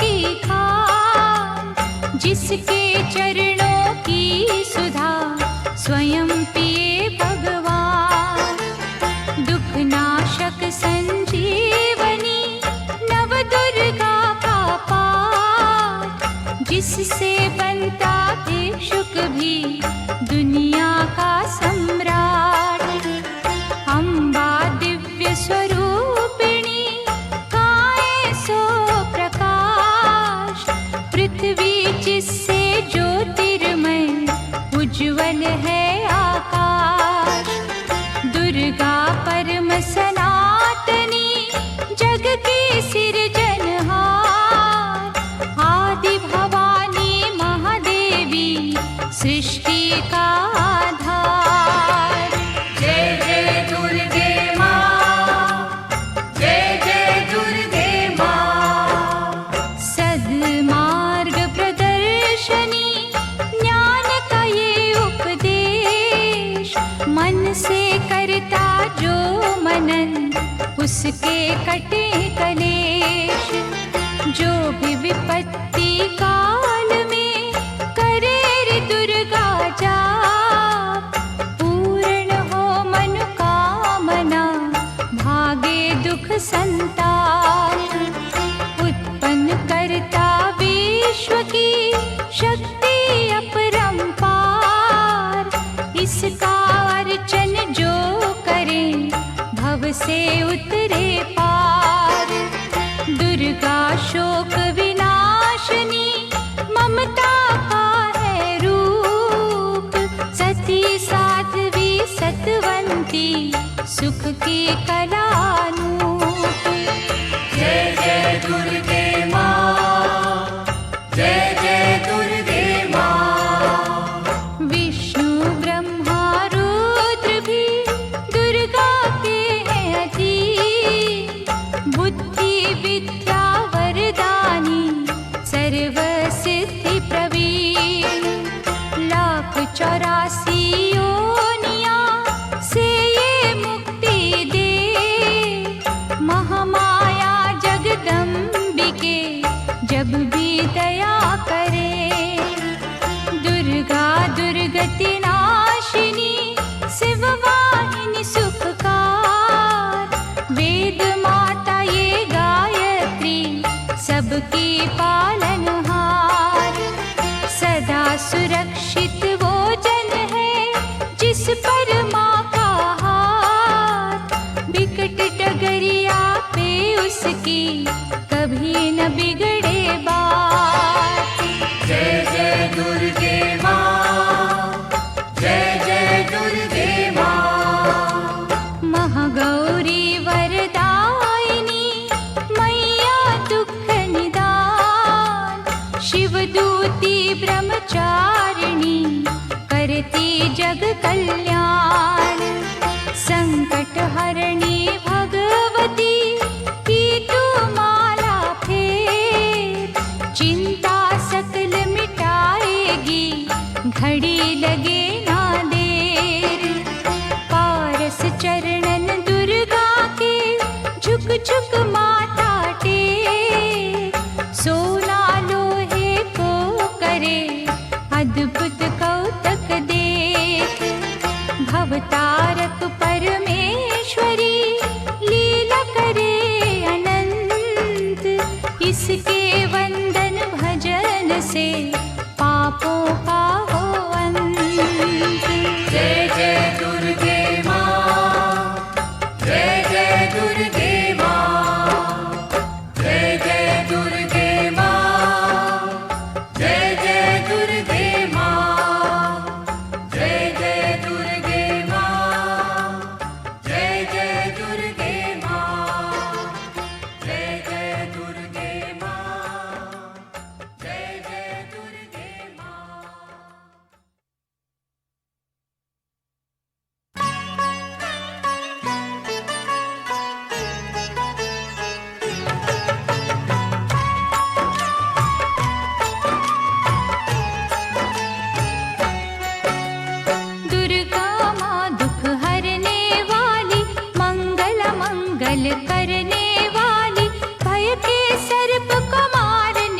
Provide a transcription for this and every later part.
की खान, जिसके चरणों की सुधा स्वयं पिए भगवान। दुख नाशक संजीवनी नव दुर्गा का पाठ, जिससे बनता भिक्षुक भी दुनिया का सम्राट। अम्बा दिव्य स्वरूपिणी काए सो प्रकाश, पृथ्वी जिससे ज्योतिर्मय उज्ज्वल है आकाश। दुर्गा परम सनातनी जग की सिरजनहार, आदि भवानी महादेवी सृष्टि का आधार। जय जय दुर्गे माँ, जय जय दुर्गे माँ। सद्मार्ग प्रदर्शनी ज्ञान का ये उपदेश, मन से करता जो मनन उसके कटे कलेश। जो भी विपत्ति काल में करे रे दुर्गा जाप, पूर्ण हो मनोकामना भागे दुख संताप। उत्पन्न करता विश्व की शक्ति अपरंपार, इसका अर्चन जो करे भव से उतरे पार। दुर्गा शोक विनाशनी ममता का है रूप, सती साध्वी सतवंती सुख की कलानूप। जय जय दुर्गे माँ, जय जय दुर्गे माँ। विष्णु ब्रह्मा रुद्र भी दुर्गा के हैं अधीन, बुद्धि विद्या वरदानी सर्व सिद्धि प्रवीण। 1,84 योनियां से ये मुक्ति दे, महामाया जगदम्बिके जब भी दया करे। दुर्गा दुर्गति नाशिनी शिववाहिनी सुखकार, वेद माता ये गायत्री सबकी पालनहार। सदा सुरक्षित वो जन है जिस पर माँ का हाथ, विकट डगरिया पे उसकी कभी न बिगड़े बात। जय जय दुर्गे माँ, जय जय दुर्गे माँ। महागौरी वरदायिनी मैया दुख निदान, शिवदूती ब्रह्मचारिणी करती जग कल्याण। संकट हरणी भगवती की तू माला फेर, चिंता सकल मिटाएगी घड़ी लगे ना देर। पारस चरणन दुर्गा के झुक झुक माथा टेक, सोना लोहे को करे अद्भुत कौतक देख। भवतारक परमेश्वरी लीला करे अनंत, इसके वंदन भजन से पापों का हो अंत। जय जय दुर्गे माँ, जय जय दुर्गे माँ। जय जय दुर्गे माँ, जय जय दुर्गे माँ। जय जय दुर्गे माँ, जय जय दुर्गे माँ। जय जय दुर्गे माँ, जय जय दुर्गे माँ। मंगल करने वाली, भय के सर्प को मारने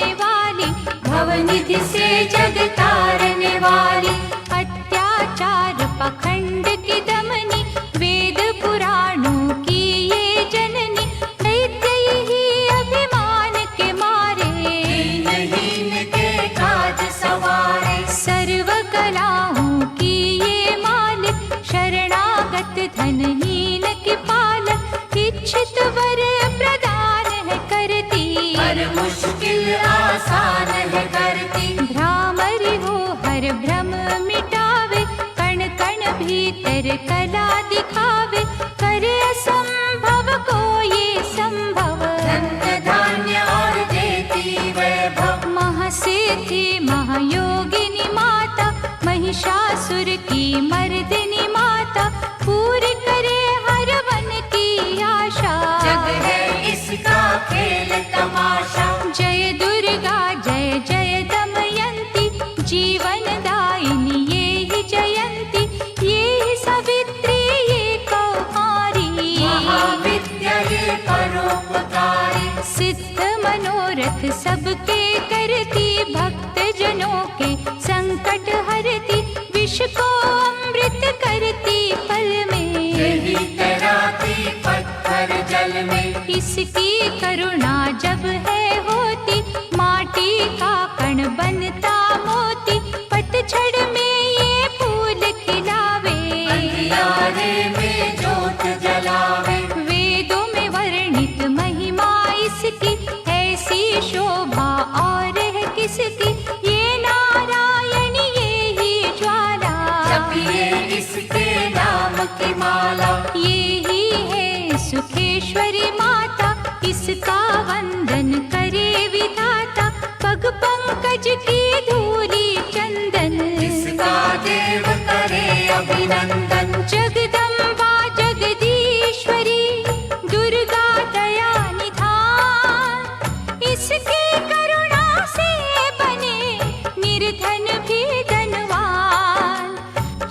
भवनिधि से जग तारने वाली, अत्याचार पाखंड की दमनी, वेद पुराणों की ये जननी, दैत्य ही अभिमान के मारे, दीनहीन के काज सवारे, सर्व कलाओं की ये मालिक, शरणागत धनहीन की पालक, इच्छित वर प्रदान है करती, हर मुश्किल आसान है करती, भ्रामरी हो हर भ्रम मिटावे, कण कण भीतर कला दिखावे, करे असंभव को ये संभव, धन्य धान्य और देती वैभव, महासिद्धि महायोगिनी माता, महिषासुर की मर्दिनी माता, पूरी करे हर वन की आशा, जग है इसका खेल तमाशा, जय दुर्गा जय जय दमयंती, जीवन दायिनी ये ही जयंती, ये ही सावित्री ये कौमारी, महाविद्या ये परोपकारी, सिद्ध मनोरथ सबके करती, भक्त जनों के संकट हरती, विष को अमृत करती पल में, यही तैराती पत्थर जल में, इसकी करुणा जब है होती, माटी का कण बनता मोती, पतझड़ में ये फूल खिलावे, अंधियारे में जोत जलावे, वेदों में वर्णित महिमा इसकी, ऐसी शोभा और है किसकी, ये नारायण ये ही ज्वाला, जपिए इसके नाम की माला, ये ही है सुखेश्वरी माता, इसका वंदन करे विधाता, पग पंकज की धूली चंदन, इसका देव करे अभिनंदन, जगदम्बा जगदीश्वरी, दुर्गा दया निधान, इसकी करुणा से बने निर्धन भी धनवान,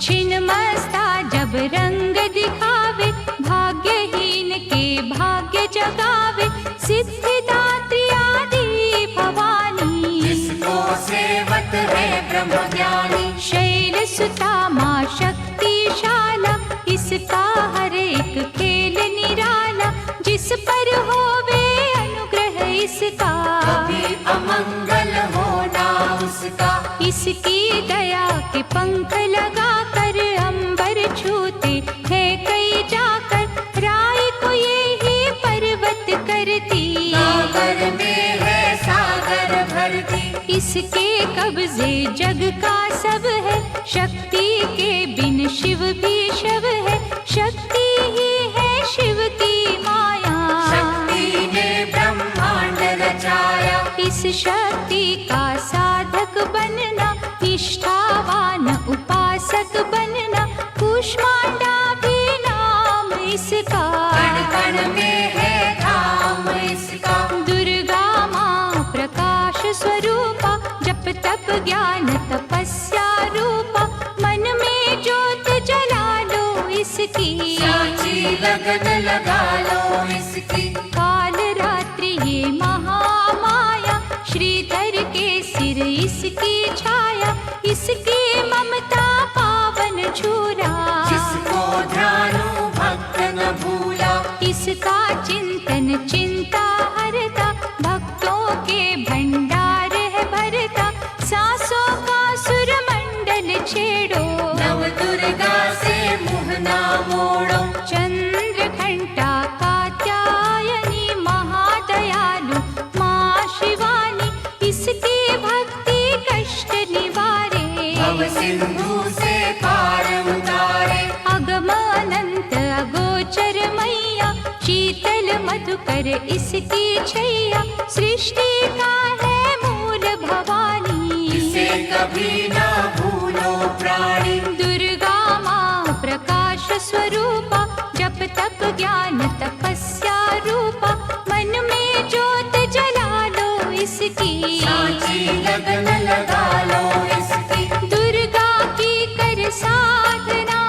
छिन्नमस्ता जब रंग दिखावे, भाग्यहीन के भाग्य जगावे, सिद्धिदात्री आदि भवानी, जिसको सेवत है ब्रह्म ज्ञानी, शैल सुता माँ शक्तिशाला, इसका हर एक खेल निराला, जिस पर होवे अनुग्रह इसका, कभी अमंगल होना उसका, इसकी दया के पंख लगा कर अंबर छूते हैं कई जाकर, राय को ये ही पर्वत करती, सागर में है सागर भरती, इसके कब्जे जग का सब है, शक्ति के बिन शिव भी शिव है, शक्ति ही है शिव की माया, शक्ति ने ब्रह्मांड रचाया, इस शक्ति का साधक बनना, निष्ठावान उपासक बनना, कूष्मांडा भी नाम इसका, कण कण में है धाम इसका, दुर्गा माँ प्रकाश स्वरूपा, जप तप ज्ञान तपस्या रूपा, मन में ज्योत जला लो इसकी, साची लगन लगा लो इसकी, काल रात्रि ये महामाया, श्रीधर के सिर इसकी छाया, इसकी ममता पावन झूला, जिसको ध्यानु भक्त न भूला, इसका चिंतन चिंता हरता, भक्तों के भंडार है भरता, सांसों का सुर मंडल छेड़ो, नव दुर्गा से मुँह ना मोड़ो, चंद्र घंटा कात्यायनी महादयालु माँ शिवानी, इसकी भक्ति कष्ट निवारे, भव सिंधु से पार उतारे, अगम अनंत अगोचर मैया, शीतल मधुकर इसकी छैया, सृष्टि का है मूल भवानी, इसे कभी ना भूलो प्राणी, दुर्गा माँ प्रकाश स्वरूपा, जप तप ज्ञान तपस्या रूपा, मन में ज्योत जला लो इसकी, साची लगन लगा लो इसकी, दुर्गा की कर साधना,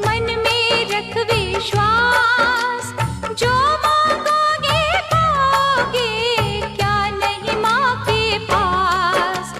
मन में रख विश्वास, जो मांगोगे पाओगे, क्या नहीं माँ के पास,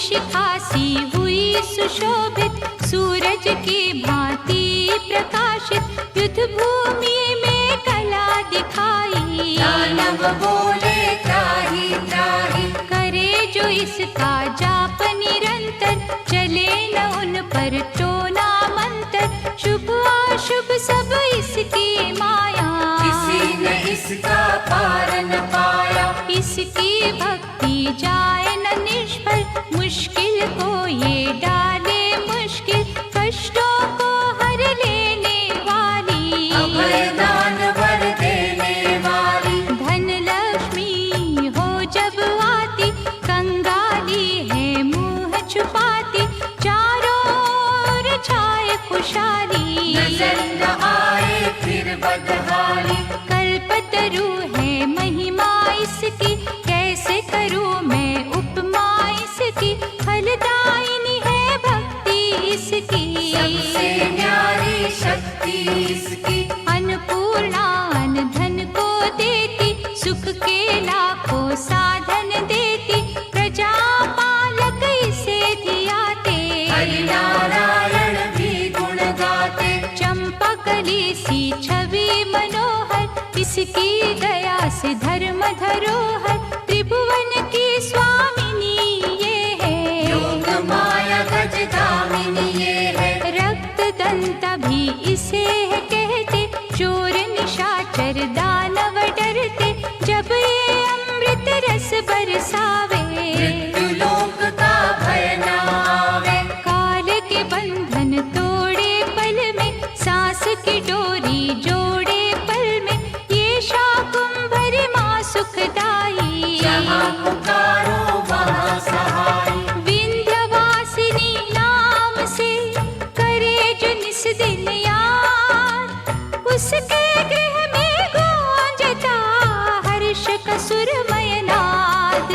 शिखा सी हुई सुशोभित, सूरज की भांति प्रकाशित, युद्ध भूमि में कला दिखाई। दानव बोले त्राहि त्राहि, करे जो इसका जाप निरंतर, चले न उन पर टोना मंत्र, शुभ अशुभ सब इसकी माया। किसी ने इसका पार न पाया, इसकी भक्ति जाए न निष्फल, मुश्किल को ये डाले मुश्किल, कष्टों को हर लेने वाली, अभय दान वर देने वाली। धन लक्ष्मी हो जब आती, कंगाली है मुंह छुपाती, चारों ओर छाए खुशहाली, नजर न आए फिर बदहाली। कल्पतरु है महिमा इसकी, कैसे करूं मैं उपमा इसकी, फलदायिनी है भक्ति इसकी, सबसे न्यारी शक्ति इसकी। अन्नपूर्णा अन्न धन को देती, सुख के लाखों साधन देती, प्रजा पालक इसे धियाते, हरि नारायण भी गुण गाते। चंपा कली सी छवि मनोहर, इसकी दया से धर्म धरोहर, त्रिभुवन की स्वामिनी ये है, योग माया गज दामिनी ये है। रक्त दंता भी इसे है कहते, चोर निशाचर दानव डरते, जब ये अमृत रस बरसावे, मृत्यु लोक का भय न आवे। काल के बंधन तोड़े पल में, सांस की डोरी जोड़े पल में, ये शाकुंभरी माँ सुखदाई, जहाँ पुकारो वहाँ सहाय। विंध्यवासिनी नाम से करे जो निस दिन याद, उसके गृह में गूंजता हर्ष का सुरमय नाद।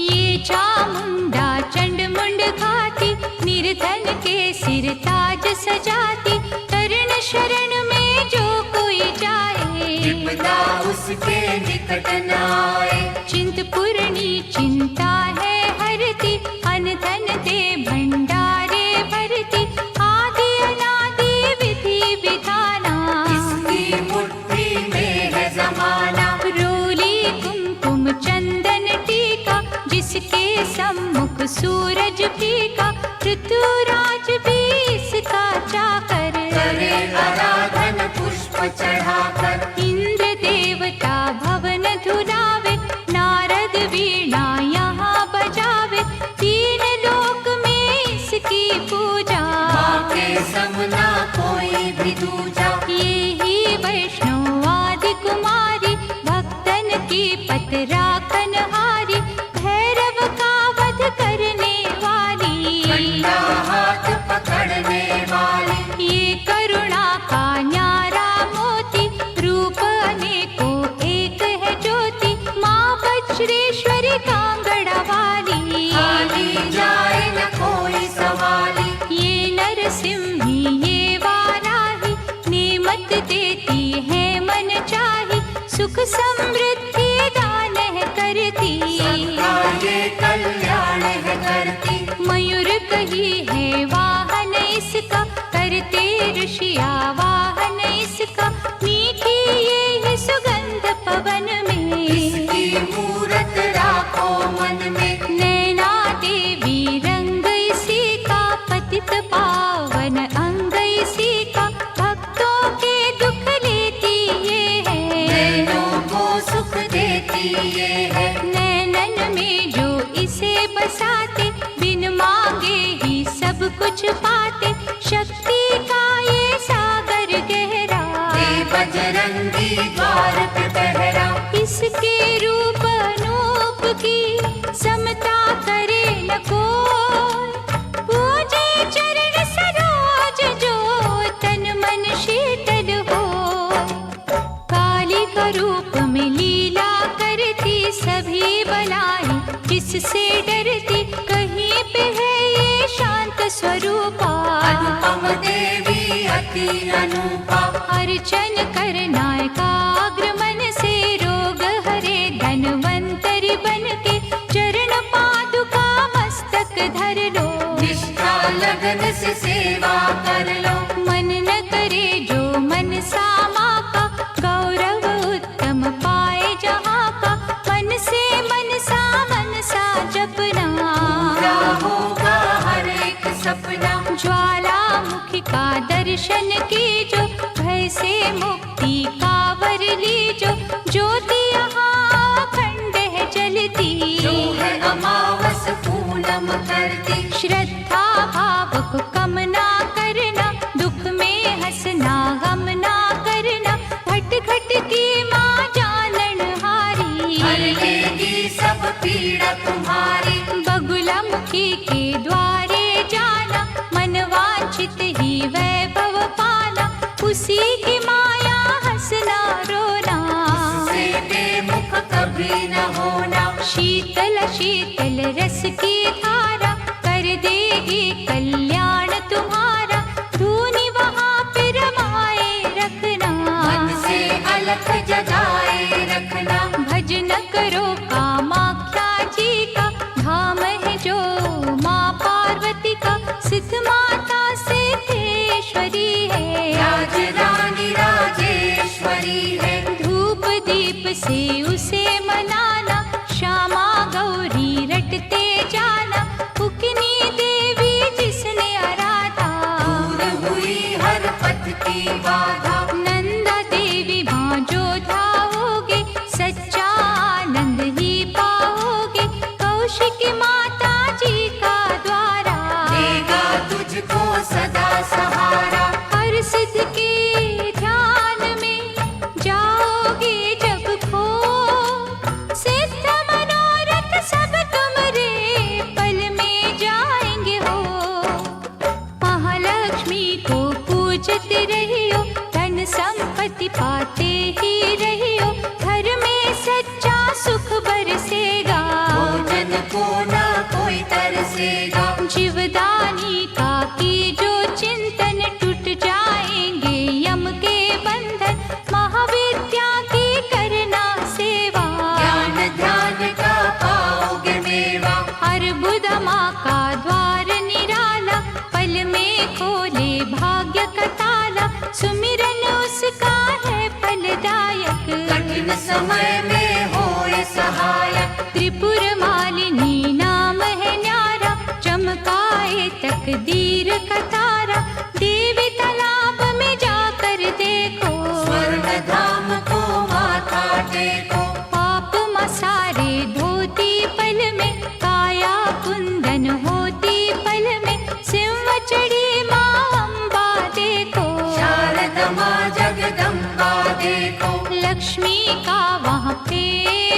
ये चामुंडा चंड मुंड घाती, निर्धन के सिर ताज सजाती, कर्ण शरण में जो कोई जाए, विपदा उसके निकट न आए। चिंतपूर्णी चिंता है हरती, अन्न धन दे भंडारे भरती, आदि अनादि विधि विधाना, इसकी मुट्ठी में है जमाना। रोली कुमकुम चंदन टीका, जिसके सम्मुख सूरज फीका, ऋतुराज भी इसका चाकर, करे आराधन पुष्प चढ़ाकर। इंद्र देवता भवन धुलावे, नारद वीणा यहाँ बजावे, तीन लोक में इसकी पूजा, माँ के समना कोई भी दूजा। ये ही वैष्णव आदि कुमारी, भक्तन की पत राखन हारी, भैरव का वध करने वाली, ठंडा हाथ पकड़ने वाली। ये करुणा का न्यारा मोती, रूप अनेकों एक है ज्योति, माँ वज्रेश्वरी कांगड़ा वाली, खाली जाए न कोई सवाली। ये नरसिंही ये वाराही, नेमत देती है मन चाही, सुख समृद्धि दान है करती, सबका ये कल्याण है करती। मयूर कही है वाहन इसका, करते ऋषिया वाहन इसका, मीठी ये है सुगंध पवन में, इसकी मूरत राखो मन में। नैना देवी रंग इसी का, पतित पावन अंग इसी का, भक्तों के दुख लेती ये है, नैनों को सुख देती ये है। नैनन में जो इसे बसाते, बिन मांगे ही सब कुछ पाते, शक्ति का ये सागर गहरा, हे बजरंगी द्वार पे पहरा। इसके रूप अनूप की समता करे न कोई, पूजे चरण सरोज जो तन मन शीतल हो, काली का रूप में लीला करती, सभी बलाई किससे डरती, कहीं पे है ये शांत स्वरूपा, अनुपम देवी अति अनुपा। अर्चन करना एकाग्र मन से, रोग हरे धन्वंतरि बन के, चरण पादुका मस्तक सेवा कर लो। मन न करे जो मन सा माँ का, गौरव उत्तम पाए जहाँ का। मन से मनसा जपना, पूरा होगा हर एक सपना। ज्वालामुखी का दर्शन कीजो, भय से मुक्ति का वर लीजो। ज्योति यहाँ अखंड है जलती, जो है अमावस पूनम करती। श्रद्धा भाव को कम ना करना, दुख में हंसना गम ना करना। घट घट की माँ जानन हारी, हर लेगी सब पीड़ा तुम्हारी। बगुला मुखी के द्वारे जाना, मन वांछित ही वैभव पाना। उसी की माया हंसना रोना, उससे बेमुख कभी न होना। शीतल शीतल रस की धारा, कर देगी कल्याण तुम्हारा। धूनी वहाँ पे रमाए रखना, मन से अलख जगाए रखना। भजन करो कामाख्या जी का, धाम है जो माँ पार्वती का। सिद्ध माता सिद्धेश्वरी है, राज रानी राजेश्वरी है। धूप दीप से उसे मनाना, श्यामा गौरी रटते जाना। उकनी देवी जिसने आराधा, दूर हुई हर पथ की बाधा। नंदा देवी माँ जो धाओगे, सच्चा आनंद ही पाओगे। कौशिकी माता जी का द्वारा, देगा तुझको सदा सहारा। हर सिद्ध के ध्यान में जाओगे जब खो, सिद्ध मनोरथ सब तुम्हारे पल में जाएंगे हो। महालक्ष्मी को पूजते रहियो, धन संपत्ति पाते ही रहियो। घर में सच्चा सुख बरसेगा, भोजन को न कोई तरसेगा। जीवदानी का की जो चिंतन, टूट जाएंगे यम के बंधन। महाविद्या की करना सेवा, ज्ञान ध्यान का पाओगे मेवा। अर्बुद माँ का द्वार निराला, पल में खोले भाग्य का ताला। सुमिरन उसका है फलदायक, कठिन समय में होए सहायक। त्रिपुर मालिनी नाम है न्यारा, चमकाए तकदीर का तारा। देवी तालाब में जाकर देखो, स्वर्ण धाम को माथा टेको। पाप मसारे धोती पल में, काया कुंदन होती पल में। सिंह चढ़ी माँ अम्बा देखो, शारदा माँ जगदम्बा देखो। लक्ष्मी का वहाँ पे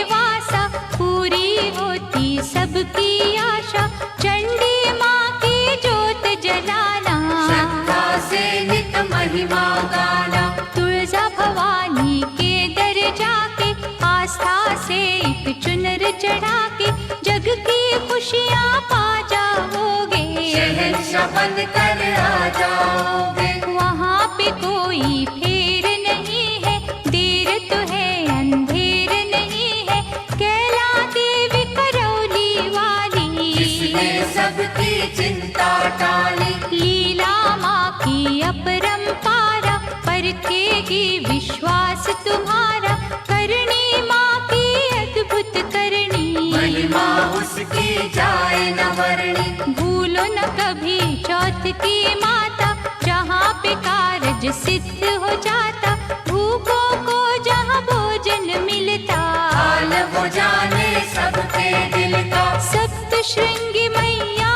वासा, पूरी होती सबकी आशा। चंडी माँ की जोत जलाना, श्रद्धा से नित महिमा गाना। तुळजा भवानी के दर जाके, आस्था से एक चुनर चढ़ा के। जग की खुशियाँ पा जाओगे, शहंशाह बन कर आ जाओगे। वहाँ पे कोई फेर नहीं है, देर तो है अंधेर नहीं है। कैला देवी करौली वाली, इसने सबकी चिंता टाली। लीला माँ की अपरंपारा, परखेगी विश्वास तुम्हारा। करनी माँ की अद्भुत करनी, महिमा उसकी जाए न वर्णी। भूलो न कभी चौथ की माता, जहाँ पे कारज सिद्ध हो जाता। भूखों को जहाँ भोजन मिलता, हाल वो जाने सबके दिल का। सप्त श्रृंगी मैया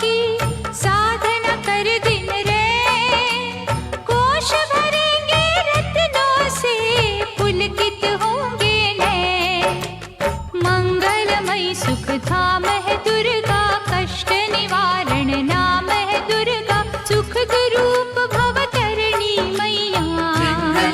की साधना कर दिन रे। कोश भरेंगे रत्नों से, पुलकित होंगे नैन। मंगलमयी सुख धाम है दुर्गा, कष्ट निवारण नाम है दुर्गा। सुख रूप भवतरणी मैया,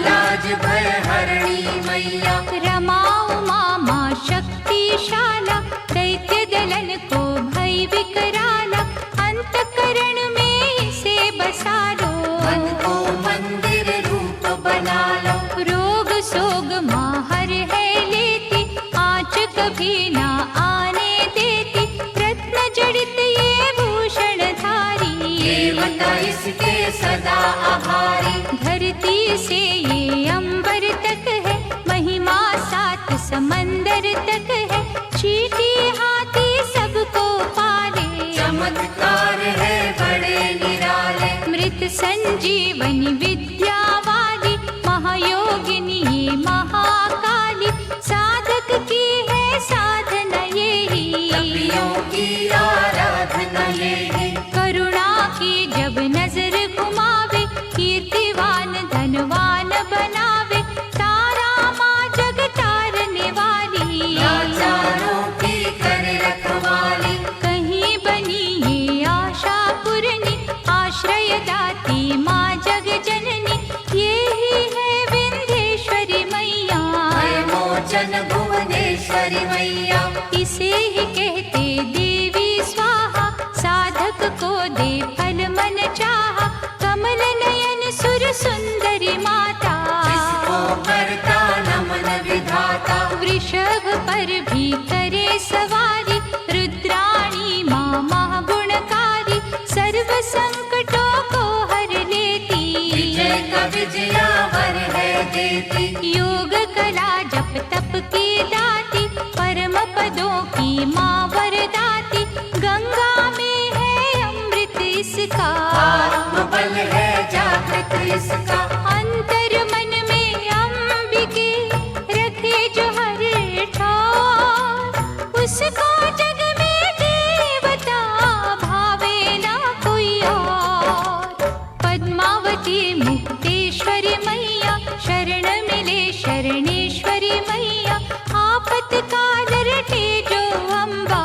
लाज भय हरणी मैया। रमा उमा माँ शक्तिशाला, दैत्य दलन को भय विकराला। अंतकरण में इसे बसा लो, मन को मंदिर रूप बना लो। रोग सोग माँ हर है लेती, आँच कभी ना आने देती। रत्न जड़ित ये भूषण धारी, देवता के सदा आभारी। धरती से ये अंबर तक है, महिमा सात समंदर तक है। चींटी हाथी सबको पाले, चमत्कार है बड़े निराले। मृत संजीवनी विद्या वाली, महायोगिनी ये महाकाली। साधक की है साधना यही, तपियों की आराधना यही। करुणा की जब नजर घुमावे, कीर्तिवान धनवान बनावे। तारा माँ जग तारने वाली, लाचारों की कर रखवाली। कहीं बनी ये आशा पूरनी, आश्रय दाती माँ जग जननी। ये ही है विंध्येश्वरी मैया, भय मोचन भुवनेश्वरी मैया। इसे ही कहते देवी स्वाहा। साधक को दे फल मन चाहा, कमल नयन सुर सुंदरी माता। इसको करता नमन विधाता। वृषभ पर भी करे सवारी, रुद्राणी माँ महागुणकारी। सर्व संकटों को हर लेती, विजय का विजयावर है देती। योग कला जप तप की दाती, परम पदों की माँ वरदाती। गंगा में है अमृत इसका, आत्मबल है जागृत इसका। अंतर मन में अंबिके रखे जो हर ठार। उसको जग में देवता भावे ना कोई और। पद्मावती मुक्तेश्वरी मैया, शरण मिले शरणेश्वरी मैया। आपत्काल रटे जो अम्बा,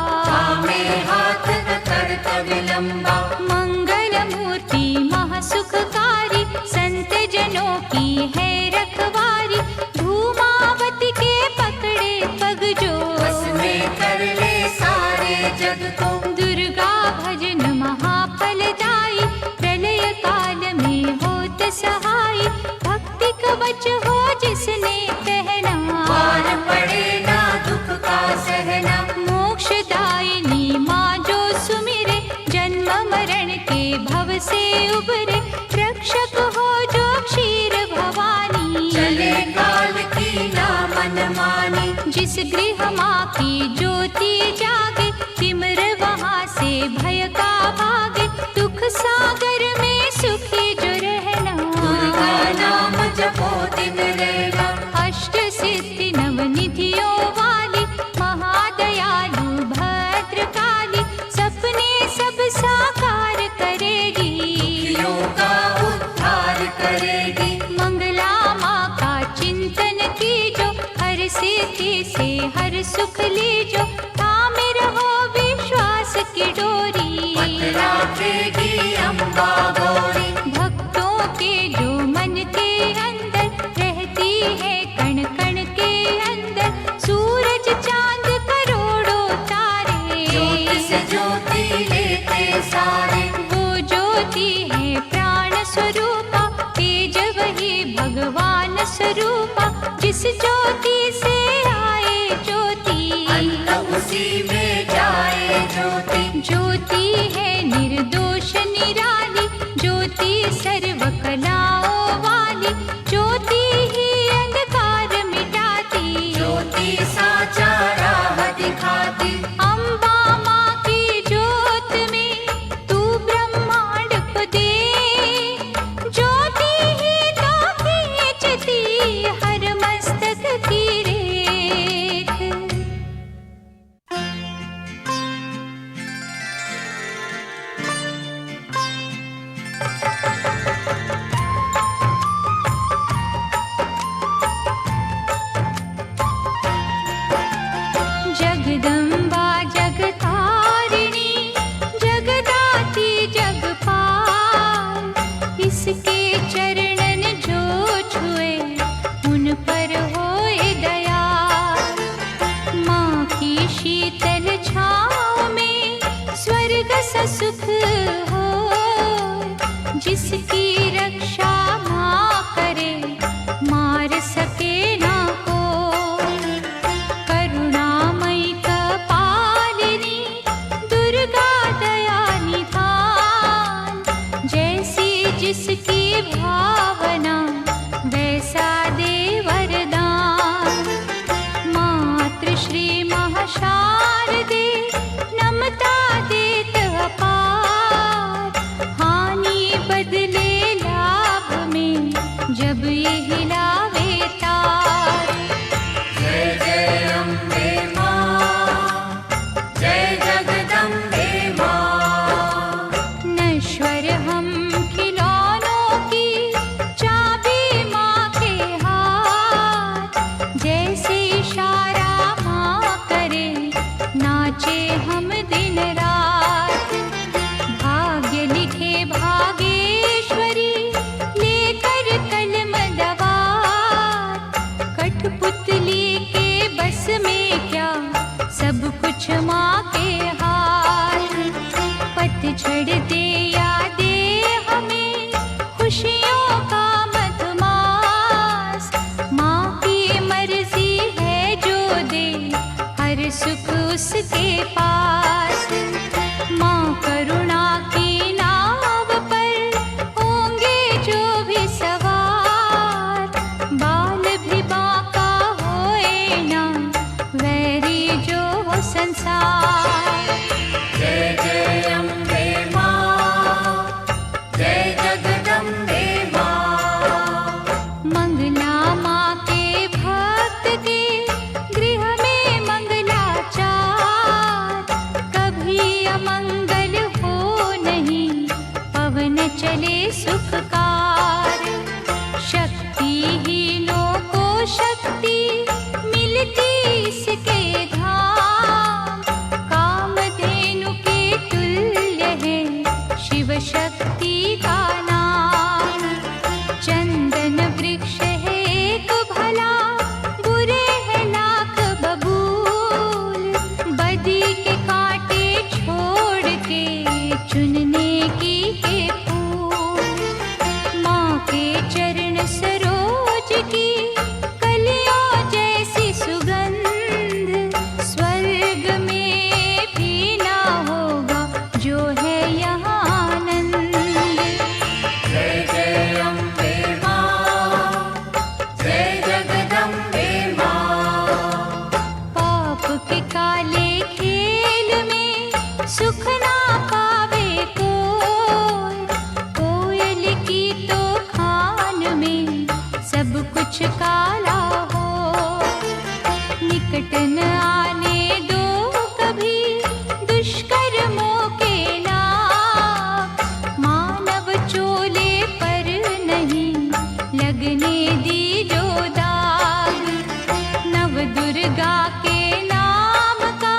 में हाथ न करता विलंबा। मंगल मूर्ति महासुखकारी। संत जनों की है रखवारी, धूमावती के पकड़े पग जो। बस में कर ले सारे जग को। दुर्गा भजन महाफलदायी, प्रलय काल में होत सहाय। भक्ति कवच हो जिसने पहना, पार पड़े ना दुख का सहना। मोक्षदायिनी माँ जो सुमिरे, जन्म मरण के भव से उबरे। रक्षक हो जो क्षीर भवानी, चले काल की ना मनमानी। जिस गृह माँ की ज्योति जागे, तिमिर वहाँ से भय का भागे। दुख सागर में सुखी जो रहना, दुर्गा नाम जपो दिन रहना। अष्ट सिद्धि नवनिधियों वाली, महादयालु भद्रकाली। सपने सब साकार करेगी, दुखियों का उद्धार करेगी। मंगला माँ का चिंतन कीजो, हर सिद्धि से हर सुख लीजो। थामे रहो विश्वास की डोरी, राखेगी अम्बा गौरी। भक्तों के जो मन के अंदर रहती है, कण कण के अंदर। सूरज चांद करोड़ों तारे, ज्योति से ज्योति लेते सारे। वो ज्योति है प्राण स्वरूपा, तेज वही भगवान स्वरूपा। जिस ज्योति से आए ज्योति, अंत उसी में जाए ज्योति। ज्योति है निर्दोष निराली, ज्योति सर्व कलाओं वाली। ज्योति ही अंधकार मिटाती, ज्योति साचा राह दिखाती। अम्बा माँ की ज्योत में तू ब्रह्मांड को दे। ज्योति ही तो खींचती हर मस्तक की रेख। जगदम्बा जगतारिणी, जगदाती जगपाल। इसके चरणन जो छुए, उन पर होए दयाल। माँ की शीतल छाँव में स्वर्ग सा सुख हो। जिसकी रक्षा माँ करे, मार सके ना कोई। करुणामयी कपालिनी, दुर्गा दया निधान। जैसी इशारा माँ करे, नाचे हम दिन रात। भाग्य लिखे भागेश्वरी, लेकर कलम दवात। कठपुतली के बस में क्या, सब कुछ माँ के हाथ। पतझड़ दे या दे हमें खुशियों का मधुमास। माँ की मर्जी है जो दे हर सुख उसके पास। माँ करुणा की नाव पर होंगे जो भी सवार। बाल भी बांका होए ना, वैरी जो हो संसार। जय जय अम्बे माँ, जय जगदम्बे माँ। मंगला माँ के भक्त के गृह में मंगलाचार। कभी अमंगल हो नहीं, पवन चले सुखकार। शक्तिहीनों को शक्ति मिलती इसके धाम। कामधेनु के तुल्य है शिव शक्ति का नाम। चंदन वृक्ष है एक भला, बुरे है लाख बबूल। बदी के कांटे छोड़ के चुनने की के फूल। माँ के चरण सरोज की कलियों जैसी सुगंध। स्वर्ग में भी ना होगा जो है यहाँ आनंद। जय जय अम्बे माँ, जय जगदम्बे माँ। पाप के काले खेल में सुख ना पावे कोई। कोयल की तो खान में सब कुछ काला हो। निकट न आने दो कभी दुष्कर्मों के लाभ। मानव चोले पर नहीं लगने दी जो दाग। नव दुर्गा के नाम का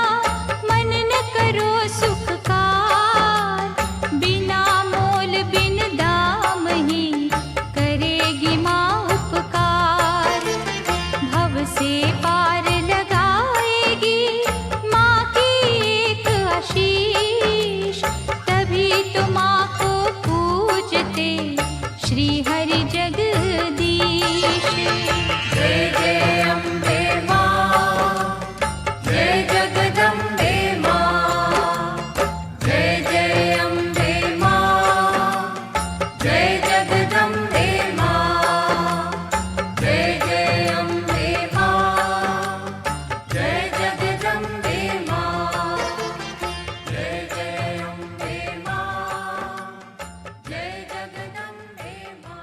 मन न करो सुखकार। बिना मोल बिन दाम ही करेगी माँ उपकार। भव से पार लगाएगी माँ की एक आशीष। तभी तो माँ को पूजते श्री हरि जगदीश। जय जय अम्बे माँ, जय जगदम्बे माँ। जय जय अम्बे माँ, जय जगदम्बे माँ। जय जय अम्बे माँ, जय जगदम्बे माँ। जय जय अम्बे माँ, जय जगदम्बे माँ।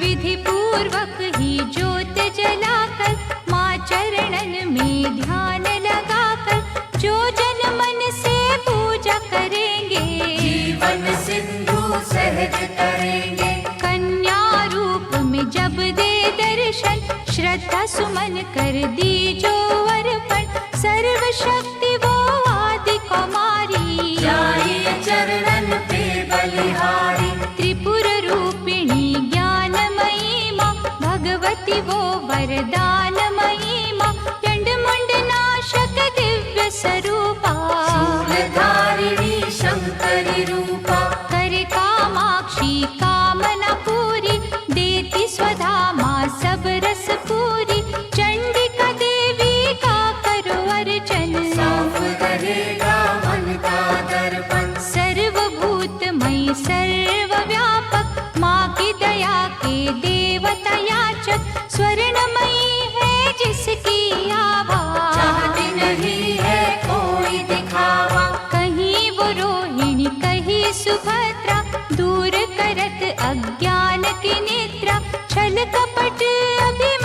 विधि पूर्वक ही ज्योत जलाकर, माँ चरणन में ध्यान लगाकर, जो जन मन से पूजा करेंगे, जीवन सिंधु सहज करेंगे। कन्या रूप में जब दे दर्शन, श्रद्धा सुमन कर दी जो अर्पण। सर्वशक्ति वो आदि कुमारी, जाइए चरणन पे बलिहारी। त्रिपुर रूपिणी ज्ञानमयी माँ, भगवती वो वरदानमयी माँ। चंड मुंड नाशक दिव्य स्वरूपा, शूलधारिणी शंकरी रूपा। करे कामाक्षी कामना पूरी, देती स्वधा माँ सब रस पूरी। चंडिका देवी का करो अर्चन, साफ रहेगा मन का दर्पण। सर्वभूतमयी सर्वव्यापक, माँ की दया के देवता याचक। स्वर्णमयी है जिसकी आवाज, चाहती नहीं है कोई दिखावा। कहीं वो रोहिणी कहीं सुभद्रा, दूर करत अज्ञान की निद्रा। छल कपट अभिमान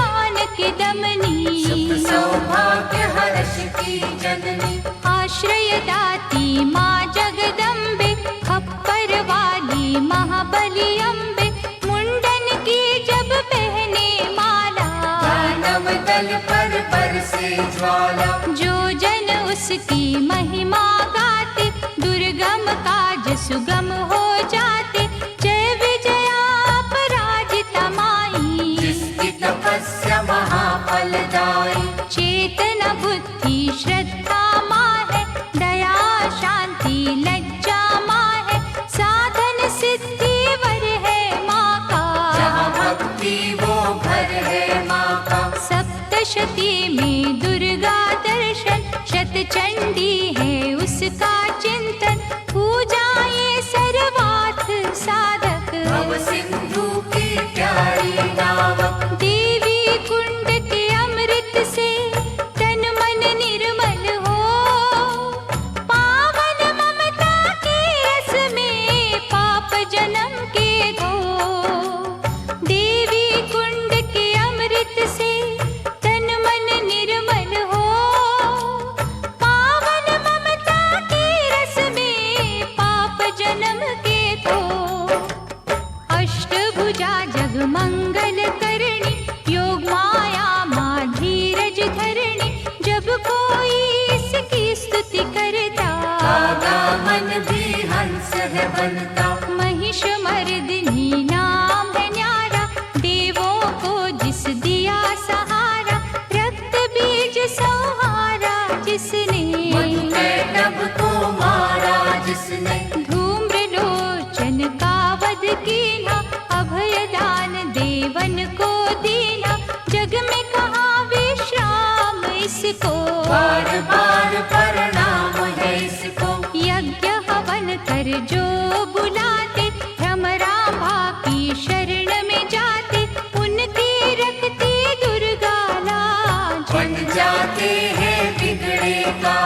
तल पर बरसे ज्वाला। जो जन उसकी महिमा गाते, दुर्गम काज सुगम हो जाते। जय विजया पराजिता माई, जिसकी तपस्या महाफलदायी। चेतना बुद्धि श्रद्धा माँ है, दया शांति लज्जा माँ है। साधन सिद्धि वर है माँ का, जहाँ भक्ति वो घर है माँ का। सप्तशती में दुर्गा दर्शन, शतचंडी है उसका चिंतन। पूजा ये सर्वार्थ साधक, भव सिंधु की प्यारी नावक। देवी कुंड के अमृत से तन मन निर्मल हो। पावन ममता के रस में पाप जन्म के धो। देवी कुंड के अमृत से तन मन निर्मल हो। पावन ममता के रस में पाप जन्म के धो। अष्टभुजा जग मंगल करणी, योग माया माँ धीरज धरणी। जब कोई इसकी स्तुति करता, कागा मन भी हंस है बनता। महिष मर्दिनी नाम है न्यारा, देवों को जिस दिया सहारा। रक्त बीज संहारा जिसने, मधुकैटभ को मारा जिसने। धूम्रलोचन का वध कीना, अभयदान देवन को दीना। जग में कहाँ विश्राम इसको, बार बार प्रणाम है इसको। यज्ञ हवन कर जो बुलाते, भ्रमरांभा की शरण में जाते। उनकी रखती दुर्गा लाज, बन जाते हैं बिगड़े का।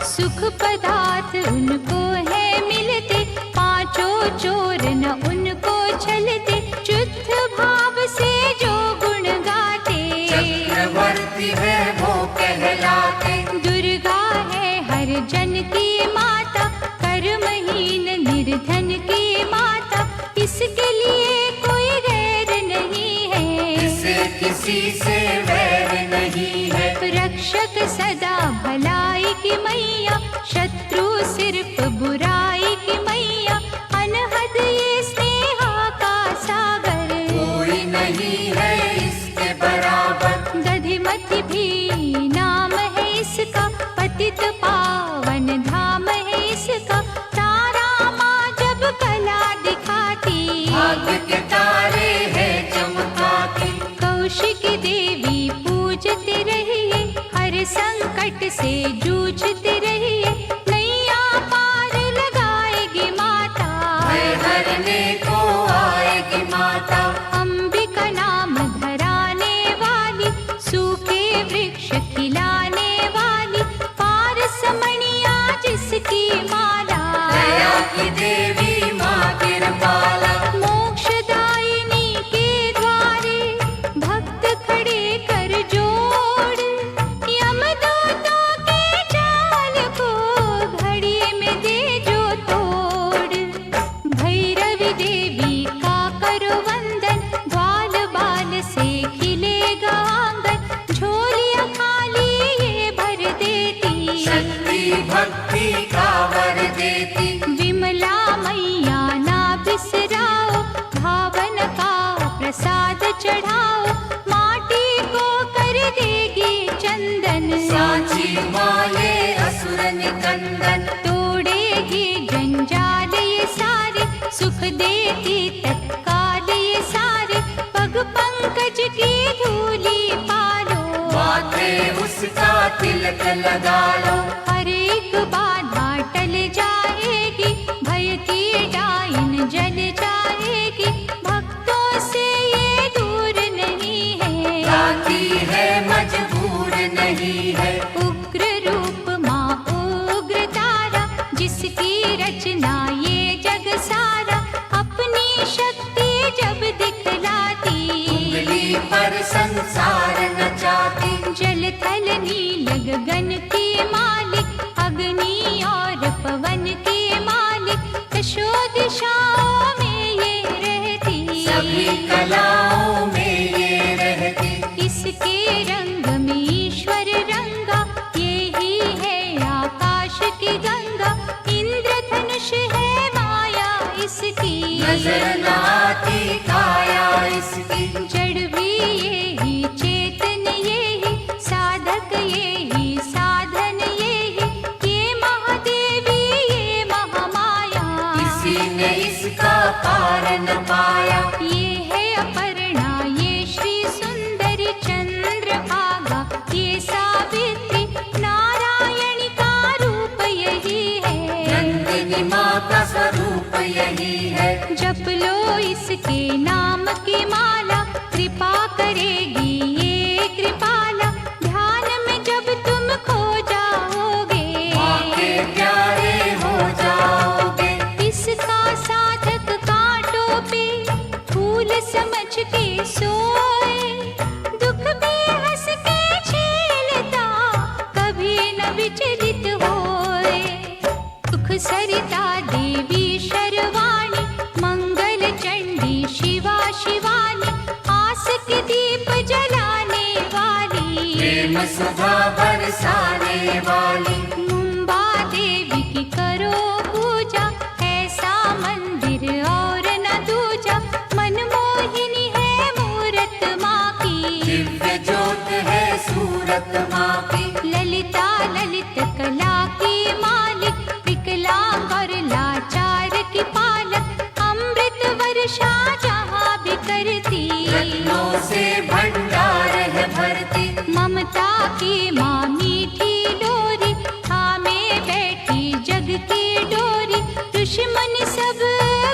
सुख पदार्थ उनको है मिलते। पांचों चोर न उनको छलते, शुद्ध भाव से जो गुण गाते। चक्रवर्ती है वो कहलाते। दुर्गा है हर जन की माता, कर्महीन निर्धन की माता। इसके लिए कोई गैर नहीं है, इसे किसी से वैर नहीं है। रक्षक सदा भलाई की मैया, शत्रु सिर्फ बुराई की मैया। अनहद ये स्नेहा का सागर, कोई नहीं है इसके बराबर। दधिमति भी नाम है इसका, पतित पावन धाम है इसका। तारा माँ जब कला दिखाती, भाग्य के तारे हैं चमकाती। कौशिकी देवी पूजते रहिए, हर संकट से जूझते रहिए। नैया पार लगाएगी माता, भय हरने को आएगी माता। अंबिका नाम धराने वाली, सूखे वृक्ष खिलाने वाली। पारसमणिया जिसकी माला, दया की देवी माँ कृपाला। मोक्षदायिनी के द्वारे भक्त खड़े कर जोड़। यमदूतों के जाल को घड़ी में दे जो तोड़। भैरवी देवी का करो वंदन, ग्वाल बाल से खिलेगा आंगन। झोलियाँ खाली ये भर देती, शक्ति भक्ति का वर देती। विमला मैया ना बिसराओ, भावन का प्रसाद चढ़ाओ। माटी को कर देगी चंदन, सांची माँ ये असुर निकंदन। तोड़ेगी जंजाल ये सारे, सुख देती तत्काल ये सारे। पग पंकज की धूली पालो, माथे उसका तिलक लगा लो। हर एक बाधा टल जाएगी, भय की डाइन जल जाएगी। भक्तों से ये दूर नहीं है, राखी है मजबूर नहीं है। उग्र रूप माँ उग्र तारा, जिसकी रचना ये जग सारा। अपनी शक्ति जब दिखलाती, उंगली पर संसार नचाती। जल थल नील गगन की मालिक, अग्नि और पवन के मालिक। दशो दिशाओं में ये रहती, सभी कलाओं में ये रहती। इसके रंग प्रेम सुधा बरसाने वाली। मुंबा देवी की करो पूजा, ऐसा मंदिर और न दूजा। मनमोहिनी है मूरत माँ की, दिव्य ज्योत है सूरत माँ की। ललिता ललित कला की मालिक, विकलांग और लाचार की पालक। अमृत वर्षा जहाँ भी करती, रत्नों से भंडार है भरती। ममता की माँ मीठी लोरी, थामे बैठी जग की डोरी। ऋषि मुनि सब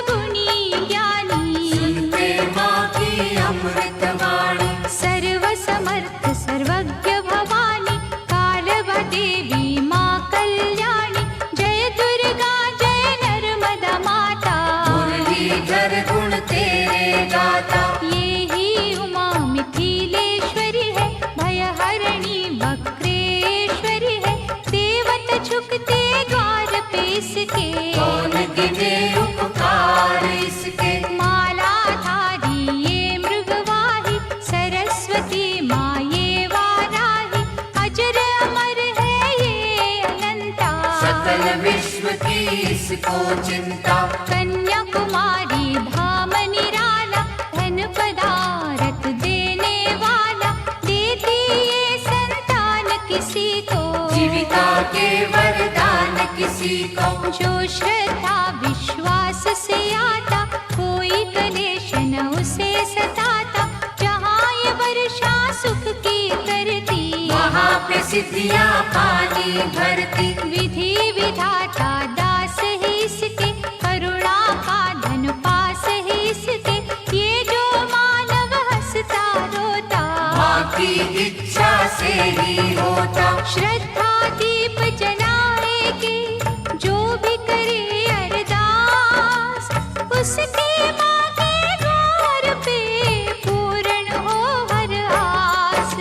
गुणी ज्ञानी, सुनते माँ की अमृत वाणी। सर्व समर्थ सर्वज्ञ भवानी, कालवा देवी माँ कल्याणी। जय दुर्गा जय नर्मदा माता, मुरलीधर गुण तेरे गाता। ये ही उमा मिथिलेश्वरी है, भयहरिणी वक्रेश्वरी है। देवता झुकते द्वार पे इसके, कौन गिने उपकार इसके। मालाधारी ये मृगवाही, सरस्वती माँ ये वाराही। अजर अमर है ये अनंता, सकल विश्व की इसको चिंता। कन्याकुमारी धाम निराला, धन पदारथ देने वाला। देती ये संतान किसी को, जीविका के वरदान किसी को। जो श्रद्धा विश्वास से आता, कोई कलेश न उसे सताता। जहाँ ये वर्षा सुख की करती, वहाँ पे सिद्धियाँ पानी भरती। विधि विधाता दास है इसके, करुणा का धन पास है इसके। ये जो मानव हंसता रोता, माँ की इच्छा से ही होता। श्रद्धा दीप जलाएगी, जो भी करे अरदास। उसके माँ के द्वार पे पूर्ण हो हर आस।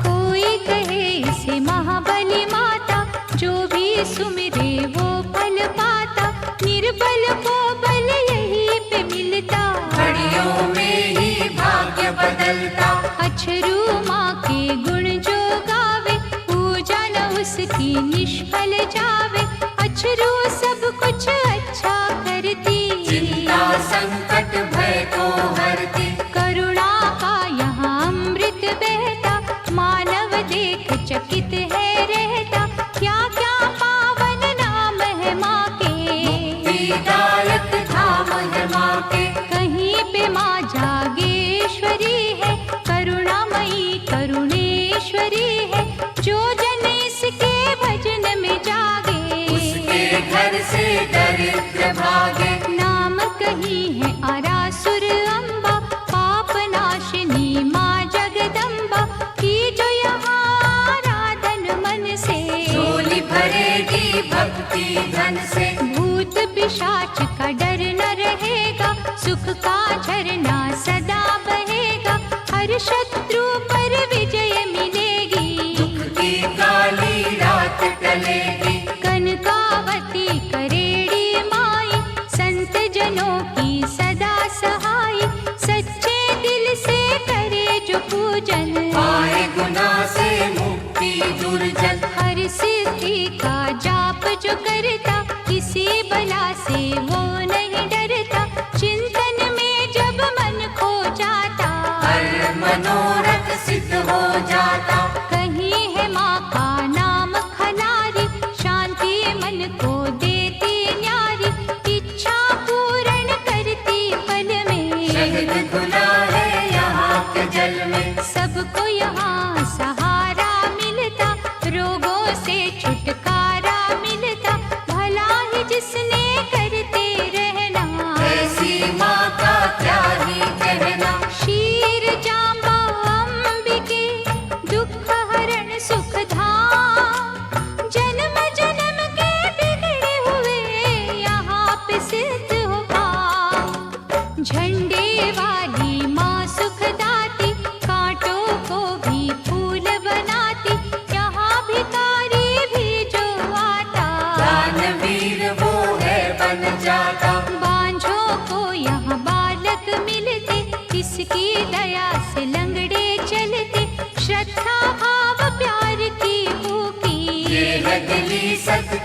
कोई कहे इसे महाबली माता, जो भी सुमिरे वो फल पाता। निर्बल को बल यही पे मिलता, घड़ियों में ही भाग्य बदलता। अछरू माँ के गुण जो गावे, पूजा न उसकी निष्फल जावे। अछरू सब कुछ अच्छा करती, चिंता संकट भय को हरती। करुणा का यहाँ अमृत बहता। मानव देख चकित है रहता, क्या क्या पावन नाम है माँ के। मुक्तिदायक धाम है माँ के। कहीं पे माँ जागेश्वरी है, करुणामयी करुणेश्वरी है। जो जन इसके भजन में जागे, उसके घर से दरिद्र भागे। नाम कही है आरासुर अम्बा, पाप नाशिनी माँ जगदम्बा। की जो यहाँ आराधन मन से, झोली भरेगी भक्ति धन से। भूत पिशाच का डर न रहेगा, सुख का झरना सदा बहेगा। हर शत्रु पर विजय मिलेगी, दुख की काली रात टलेगी। कनकावती करेड़ी माई, संत जनों की सदा सहाय। सच्चे दिल से करे जो पूजन, पाए गुनाह से मुक्ति दुर्जन। हर सिद्धि का जाप जो करता, किसी बला से वो नहीं डरता। चिंतन में जब मन खो जाता, हर मनोरथ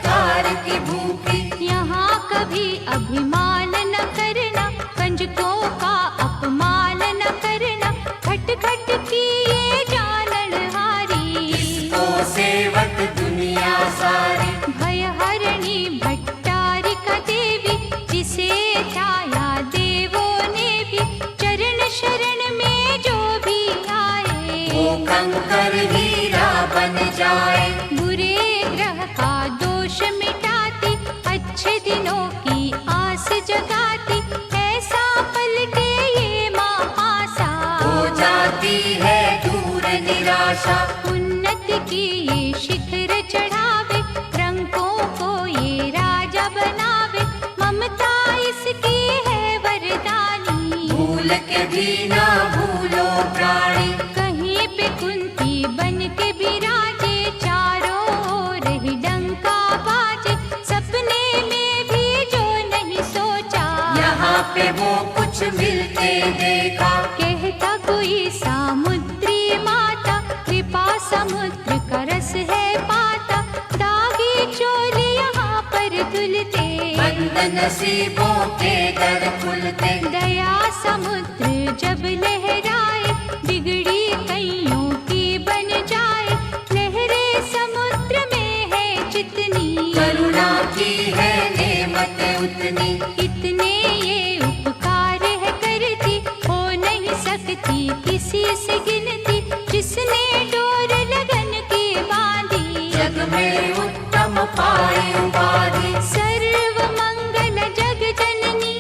सत्कार की भूखी। यहाँ कभी अभिमान न करना, कंजकों का अपमान न करना, खट खट की ये जाननहारी। इसको सेवक दुनिया सारी। भय हरणी भट्टारिका देवी, जिसे ध्याया देवों ने भी, चरण शरण में जो भी आए, वो कंकर हीरा बन जाए। बुरे ग्रह का दोष मिटाती, अच्छे दिनों की आस जगाती, ऐसा पलटे ये महासा, हो जाती है दूर निराशा। उन्नति की ये शिखर चढ़ावे, रंगों को ये राजा बनावे, ममता इसकी है वरदानी। भूल के भी ना भूलो प्राणी। कहीं पे कुंती बन के बिराजे, चारों ओर ही डंका बाजे, सपने में भी जो नहीं सोचा, यहाँ पे वो कुछ मिलते देखा। कहता कोई सामुद्री माता, कृपा समुद्र का रस है पाता, दागी चोली यहाँ पर धुलते, बंद नसीबों के दर खुलते। दया समुद्र जब लहराए, बिगड़ी कईयों की बन जाए, लहरें समुद्र में है जितनी, करुणा की है नेमत उतनी। इतने ये उपकार है करती, हो नहीं सकती किसी से गिनती, जिसने डोर लगन की बांधी, जग में उत्तम पाई उपाधि। सर्व मंगल जग जननी,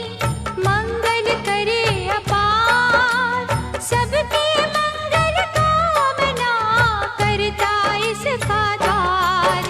मंगल करे अपार, सबके मंगल कामना करता इसका द्वार।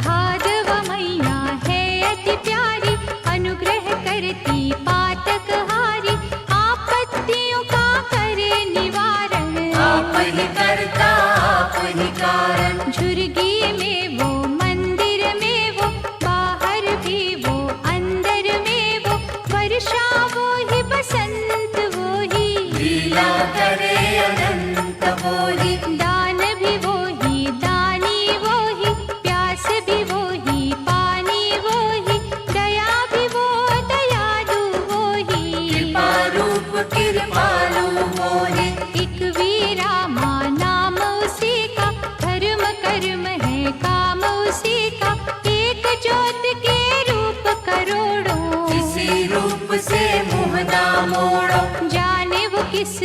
भादव मैया है अति प्यारी, अनुग्रह करती पातक हारी, आपत्तियों का करे निवारण, आप ही करता आप ही कारण। झुर्गी में वो मंदिर में वो, बाहर भी वो अंदर में वो, वर्षा वो ही बसंत वो ही, लीला करे अनंत वो ही। दान भी वो ही दानी वो ही, प्यास भी वो ही पानी वो ही, दया भी वो दयालु वो ही, कृपा रूप कृपालु वो ही। एक वीरा माँ नाम उसी का, धर्म कर्म है काम उसी का, एक ज्योत के रूप करोड़ों, इसी रूप से मुँह ना मोड़ो। जाने वो किस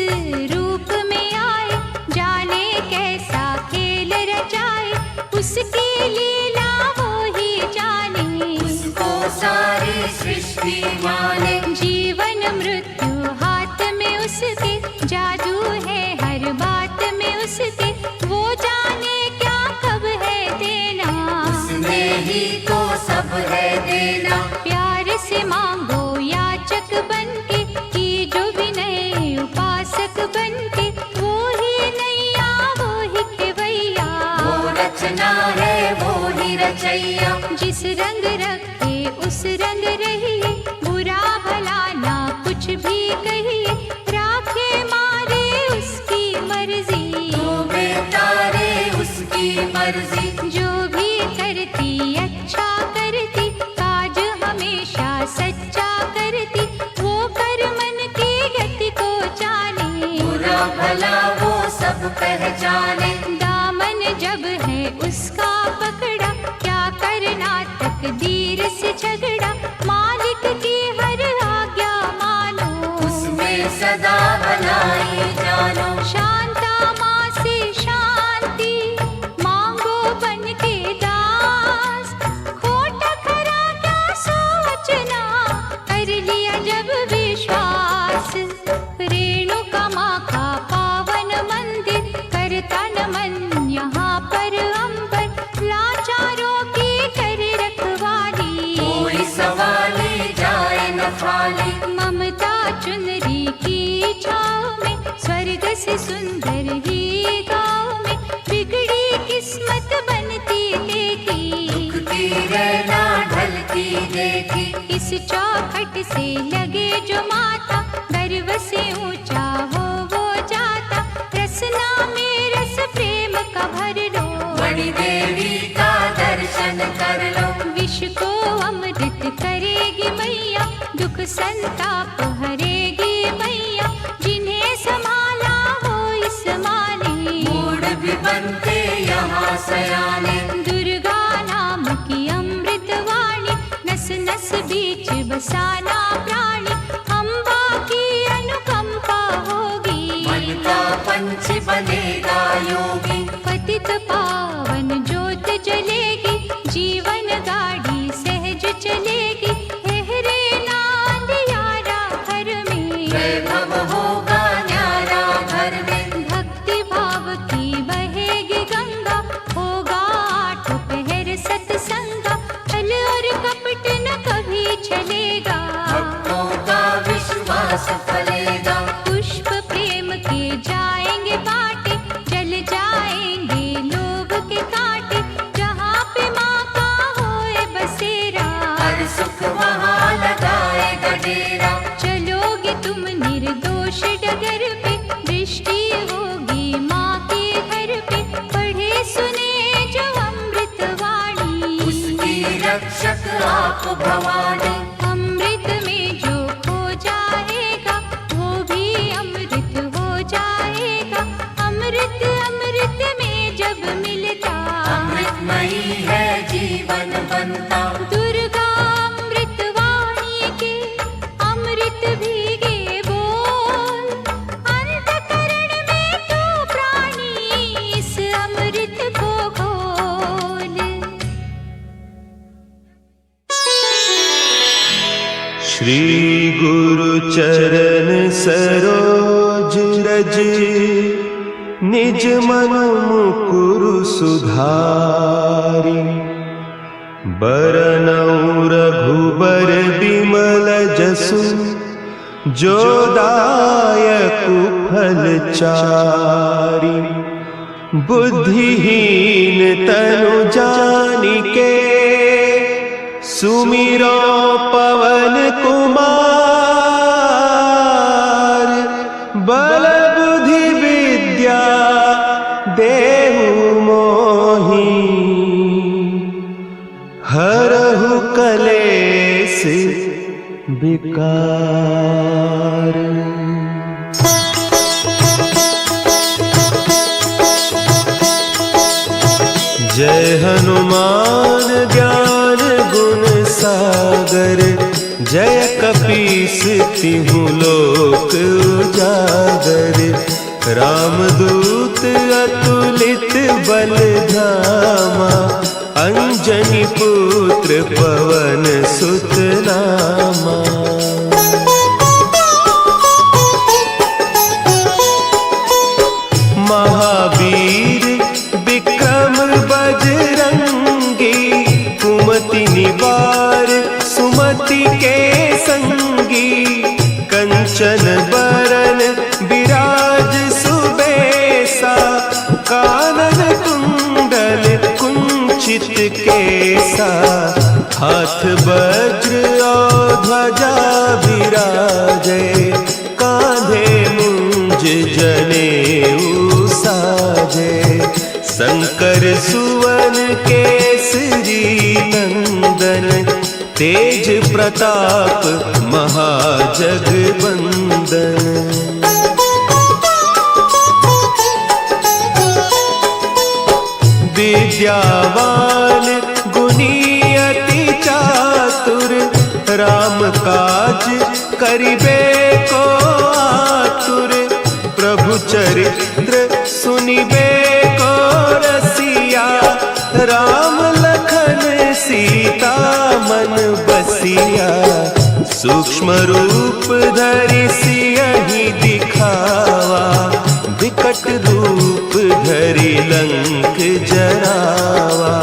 रूप में आए, जाने कैसा खेल रचाए, उसकी लीला वो ही जाने, उसको सारी सृष्टि माने। जीवन मृत्यु हाथ में उसके, जादू है हर बात में उसके, वो जाने क्या कब है देना, उसने ही तो सब है देना। प्यार से मांगो याचक बनके, की जो विनय उपासक बनके, वो ही नैया वो ही खेवैया, वो रचना है वो ही रचैया। जिस रंग रखे उस रंग रहिए, बुरा भला ना कुछ भी कहिए, राखे मारे उसकी मर्जी, डूबे तारे उसकी मर्जी। जो भी करती अच्छा करती, काज हमेशा सच्चा करती, वो कर मन की गति को जाने, बुरा भला वो सब पहचाने। दामन जब है उसका पकड़ा, क्या करना तकदीर से झगड़ा, मालिक की हर आज्ञा मानो, उसमें सदा भलाई जानो। शांता माँ से शांति मांगो बन के दास, खोटा खरा क्या सोचना, कर लिया जब विश्वास, रेणुका माँ का पावन मंदिर, करता नमन यहाँ पर अंबर, लाचारों की करे रखवाली, कोई सवाली जाए न खाली। ममता चुनरी की छाँव में, स्वर्ग से सुंदर ही गाँव में, बिगड़ी किस्मत बनती देखी, दुखती रहना ढलती देखी। इस चौखट से लगे जो माता, गर्व से ऊंचा हो वो जाता, रसना में रस प्रेम का भर लो, बड़ी देवी का दर्शन कर लो। संताप हरेगी मैया, जिन्हें संभाला हो इस माँ ने। मूड भी बनते यहाँ सयाने, दुर्गा नाम की अमृत वाणी, नस नस बीच बसाना प्राणी। अम्बा की अनुकंपा होगी, मन का पंछी बनेगा योगी। पतित पावन ज्योत जलेगी, जीवन गाड़ी सहज चलेगी। हेहरे नांदियारा घर में, वैभव होगा न्यारा घर में। भक्ति भाव की बहेगी गंगा, होगा आठ पहर सत्संगा। छल और कपट न कभी चलेगा, भक्तों का विश्वास फलेगा। पुष्प प्रेम के जाएंगे बाटे, जल जाएंगे लोभ के कांटे। जहाँ पे माँ का होए बसेरा, हर सुख वहाँ लगाएगा डेरा। चलोगे तुम निर्दोष डगर पे, दृष्टि होगी माँ के घर पे। पढ़े सुने जो अमृत वाणी, उसकी रक्षक आप भवानी। अमृत में जो खो जाएगा, वो भी अमृत हो जाएगा। अमृत अमृत में जब मिलता, अमृतमयी है जीवन बनता। दुर्गा अमृत वाणी के अमृत भीगे बोल। अंतकरण में तू प्राणी, इस अमृत को घोल। श्री गुरु चरण सरोज रज, निज मन मुकुरु सुधारि। बरनउँ रघुबर बिमल जसु, जो दायकु फल चारि। बुद्धिहीन तनु जानिके, सुमिरो पवन कुमार। बल बुद्धि विद्या देहु मोहि, हरहु कलेस विकार। जय हनुमान ज्ञान गुण सागर, जय कपीस तिहु लोक उजागर। रामदूत अतुलित बल धामा, अंजनी पुत्र पवन सुत नामा। महावीर विक्रम बजरंगी, कुमति निवार सुमति के संगी। कंचन बरन विराज सुबेसा, कानन कुंडल कुंचित केसा। हाथ वज्र और ध्वजा विराजे, कांधे मुंज जनेऊ साजे। शंकर सुवन केसरी नंदन, तेज प्रताप महाजगवंदन। विद्यावान गुणी अति चातुर, राम काज करिबे को आतुर। प्रभु चरित्र सुनिबे को रसिया, राम लखन सीता मन बसिया। सूक्ष्म रूप धरि सियहि दिखावा, विकट रूप धरि लंक जरावा।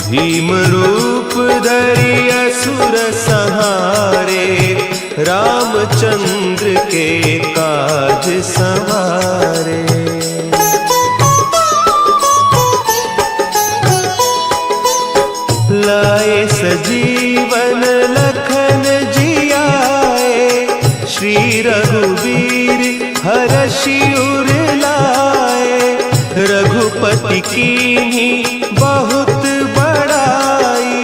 भीम रूप धरि असुर संहारे, रामचंद्र के काज संवारे। लाए सजीवन लखन जियाए, श्री रघुवीर हरषि उर लाए। रघुपति कीन्ही बहुत बड़ाई,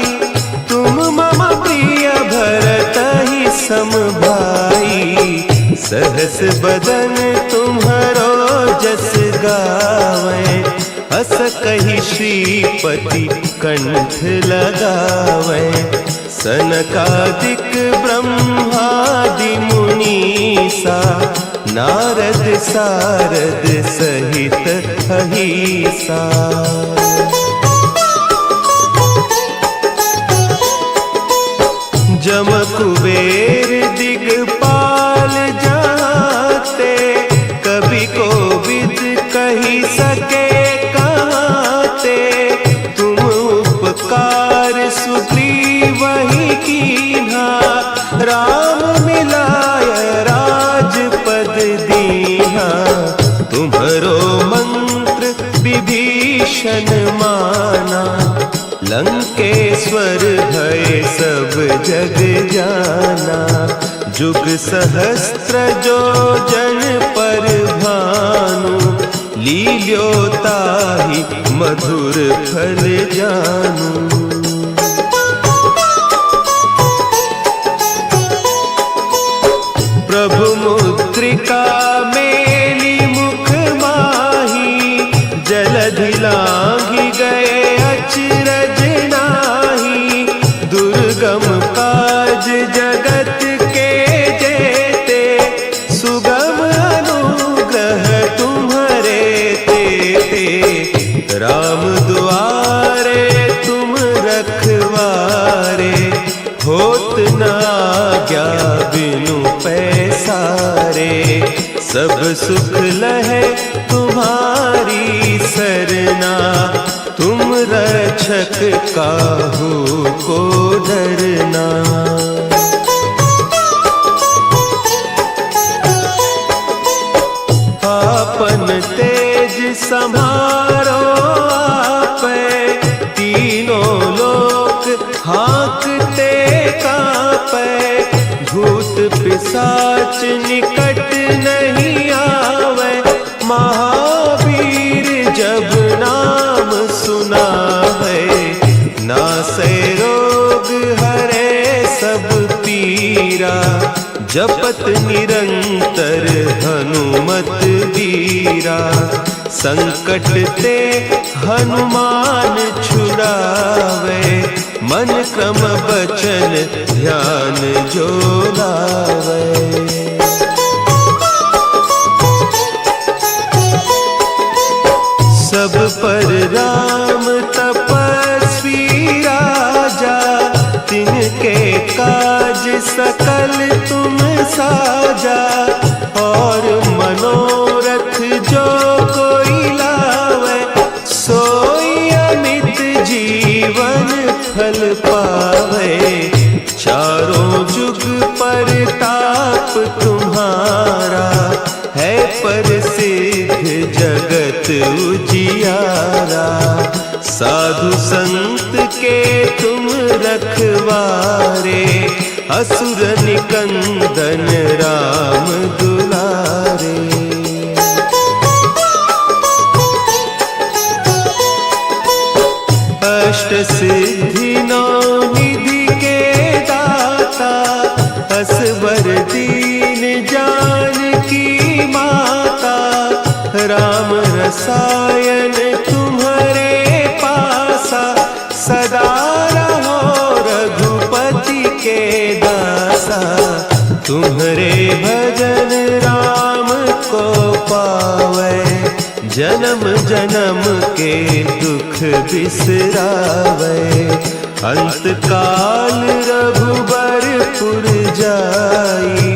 तुम मम प्रिय भरतहि सम सहस बदन तुम्हारो जस गावे, हस कही श्रीपति कंठ लगावे। सनकादिक ब्रह्मादि मुनीसा, नारद सारद सहित अहिसा। जम कुबेर दिगपाल जाते, कभी कोविद कही सके कहते। तुम उपकार सुग्रीव ही कीन्हा, राम मिलाय राजपद दीन्हा। तुम्हरो मंत्र विभीषण माना, लंकेश्वर है सब जग जाना। जुग सहस्त्र जो जन पर भानु, लील्योताहि मधुर फल जानू। प्रभु मुद्रिका मेली मुख माही, जलधि लांघि गए अचरज नाही। दुर्गम काज जगत के जेते, सुगम अनुग्रह तुम्हारे तेते। राम दुआरे तुम रखवारे, होत न आज्ञा बिनु पैसारे। सब सुख लहे तुम्हारी सरना, तुम रक्षक काहू को डरना। आपन तेज सम्हारो आपै, तीनों लोक हाँकते कांपै। भूत पिशाच निकट नहीं आवे, महावीर जब नाम सुना है। नासै रोग हरे सब पीरा, जपत निरंतर हनुमत वीरा। संकट ते हनुमान छुड़ावे, मन क्रम बचन ध्यान जो लावे। सब पर राम तपस्वी राजा, तिनके काज सकल तुम साजा। और मनोरथ जो कोई लावे, सोई अमित जीवन फल पावे। चारों जुग परताप तुम्हारा, है प्रसिद्ध जगत उजियारा। साधु संत के तुम रखवारे, असुर निकंदन राम दुलारे। अष्ट सिद्धि नौ निधि के दाता, असवर दीन जानकी माता। राम रसायन तुम्हारे पासा, सदा रहो रघुपति के दासा। तुम्हारे भजन राम को पावे, जन्म जन्म के दुख बिसरावे। अंत काल रघुबरपुर जाई,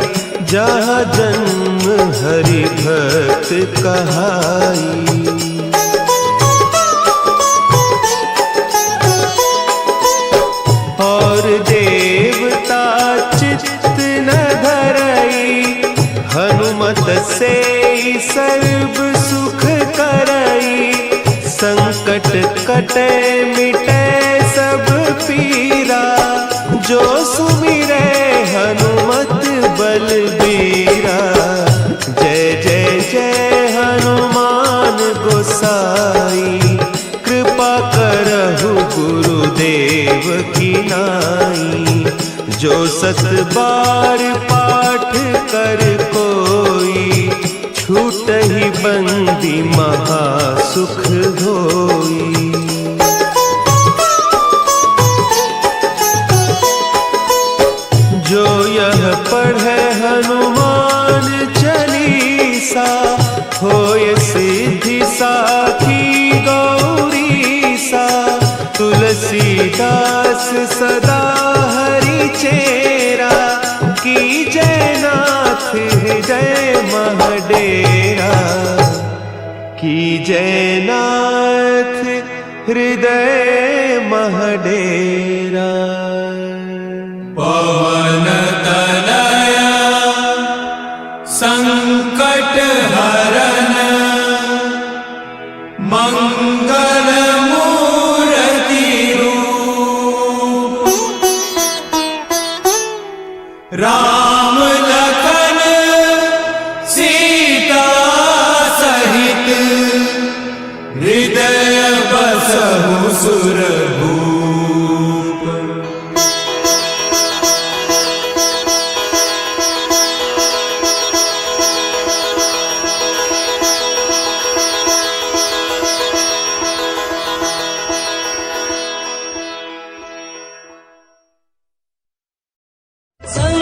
जहाँ जन्म हरि भक्त कहाई। और देवता चित्त न धरई, हनुमत से सर्व सुख करई। संकट कटे मिटे सब पीरा, जो सुमिरे हनुमत बलबीरा। जय जय जय हनुमान गोसाई, कृपा करहु गुरुदेव की नाई। जो 7 बार पाठ कर को छूटहि बंदी महासुख होई। जो यह पढ़े हनुमान चालीसा, होय सिद्धि साखी गौरीसा। तुलसीदास सदा हरि चेरा, की जयनाथ हृदय महडेरा। की जयनाथ हृदय महडेरा। पवन तनया संकट हरन, मंगल मूर्ति रूप। राम लखन सीता सहित, हृदय बसहु सुर